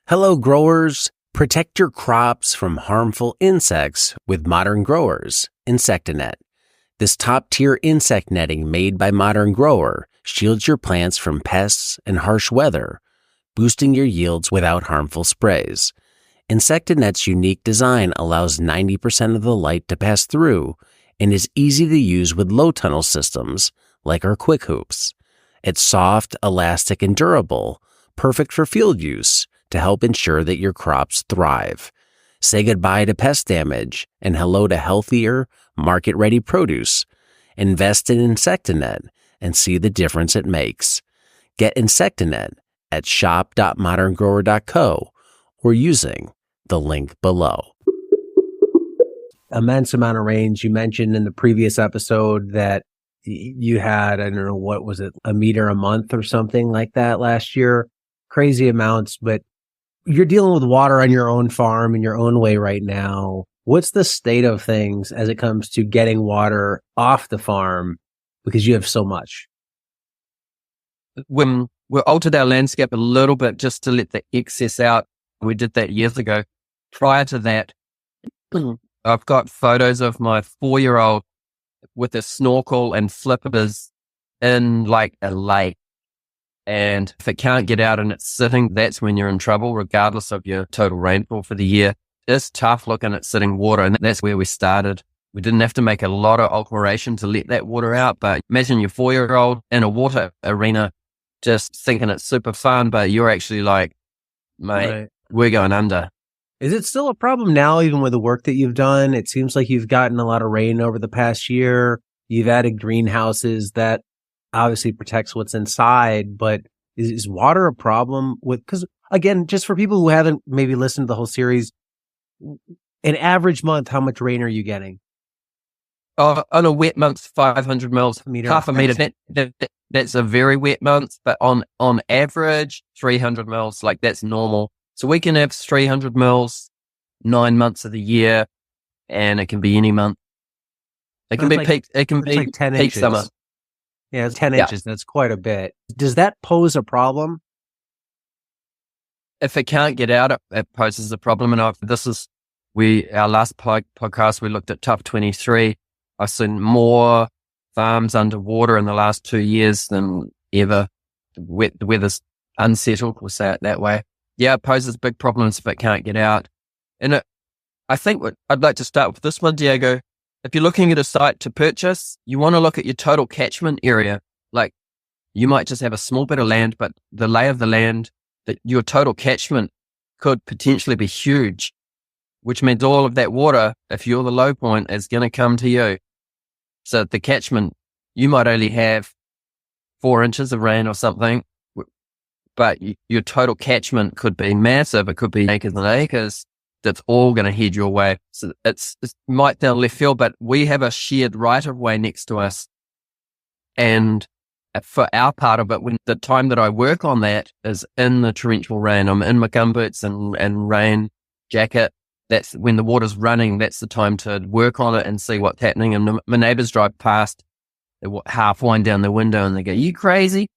Hello, growers. Protect your crops from harmful insects with Modern Growers Insectanet. This top-tier insect netting made by Modern Grower shields your plants from pests and harsh weather, boosting your yields without harmful sprays. Insectanet's unique design allows 90% of the light to pass through and is easy to use with low tunnel systems like our Quick Hoops. It's soft, elastic, and durable, perfect for field use to help ensure that your crops thrive. Say goodbye to pest damage and hello to healthier, market-ready produce. Invest in Insectanet and see the difference it makes. Get Insectanet at shop.moderngrower.co or using the link below. Immense amount of rains. You mentioned in the previous episode that you had, I don't know, what was it, a meter a month or something like that last year? Crazy amounts, but you're dealing with water on your own farm in your own way right now. What's the state of things as it comes to getting water off the farm because you have so much? When we altered our landscape a little bit just to let the excess out, we did that years ago. Prior to that, I've got photos of my 4-year-old with a snorkel and flippers in like a lake. And if it can't get out and it's sitting, that's when you're in trouble, regardless of your total rainfall for the year. It's tough looking at sitting water, and that's where we started. We didn't have to make a lot of alteration to let that water out, but imagine your 4-year-old in a water arena just thinking it's super fun, but you're actually like, mate, right, we're going under. Is it still a problem now, even with the work that you've done? It seems like you've gotten a lot of rain over the past year. You've added greenhouses that obviously protects what's inside, but is water a problem with, because again, just for people who haven't maybe listened to the whole series, an average month, how much rain are you getting? On a wet month, 500 mils, half a meter. That's a very wet month, but on average, 300 mils, like that's normal. So we can have 300 mils 9 months of the year, and it can be any month. It can be like, peak. It can be like 10 peak inches. Summer. Yeah, it's 10 inches. That's quite a bit. Does that pose a problem? If it can't get out, it poses a problem. And our last podcast, we looked at top 23. I've seen more farms underwater in the last 2 years than ever. The weather's unsettled, we'll say it that way. Yeah, it poses big problems if it can't get out. And I think I'd like to start with this one, Diego. If you're looking at a site to purchase, you want to look at your total catchment area. Like you might just have a small bit of land, but the lay of the land, that your total catchment could potentially be huge, which means all of that water, if you're the low point, is going to come to you. So the catchment, you might only have 4 inches of rain or something, but your total catchment could be massive. It could be acres and acres. That's all going to head your way. So it might down left field, but we have a shared right of way next to us. And for our part of it, when the time that I work on that is in the torrential rain, I'm in my gumboots and rain jacket. That's when the water's running. That's the time to work on it and see what's happening. And my neighbors drive past, they half wind down the window and they go, "You crazy?"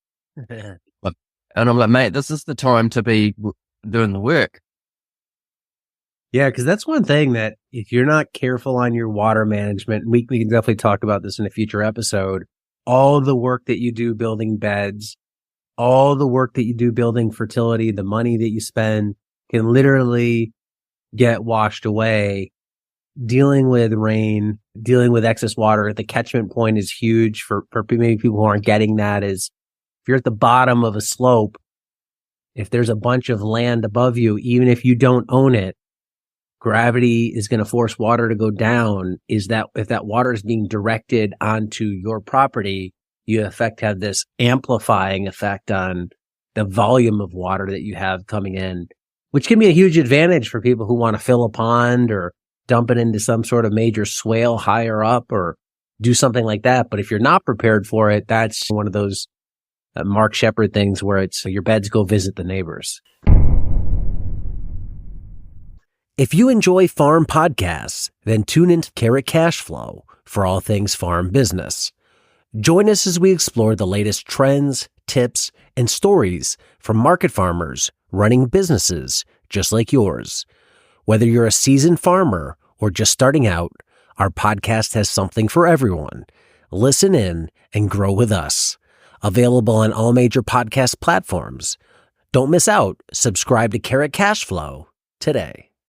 And I'm like, "Mate, this is the time to be doing the work." Yeah, because that's one thing that if you're not careful on your water management, we can definitely talk about this in a future episode, all the work that you do building beds, all the work that you do building fertility, the money that you spend can literally get washed away. Dealing with rain, dealing with excess water, the catchment point is huge for maybe people who aren't getting that is if you're at the bottom of a slope, if there's a bunch of land above you, even if you don't own it, gravity is going to force water to go down. Is that if that water is being directed onto your property, you in effect have this amplifying effect on the volume of water that you have coming in, which can be a huge advantage for people who want to fill a pond or dump it into some sort of major swale higher up or do something like that. But if you're not prepared for it, that's one of those Mark Shepard things where it's your beds go visit the neighbors. If you enjoy farm podcasts, then tune into Carrot Cash Flow for all things farm business. Join us as we explore the latest trends, tips, and stories from market farmers running businesses just like yours. Whether you're a seasoned farmer or just starting out, our podcast has something for everyone. Listen in and grow with us. Available on all major podcast platforms. Don't miss out. Subscribe to Carrot Cashflow today.